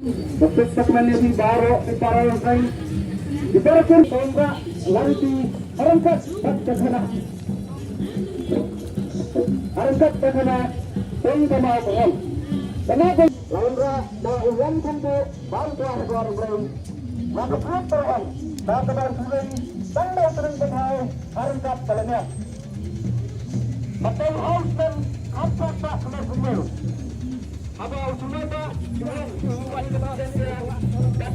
Untuk segmennya di Baro di Paralel Train diberekkan sehingga lanti harangkat ke sana sehingga mau pengen kenapa Laundra mau ulang kumpu bantuan keluar belum maka peraturan tak kebar suling tanda sering kenal harangkat kalanya betul haus dan apa tak kena kumel apa usumata dengan uang kebahagiaan dan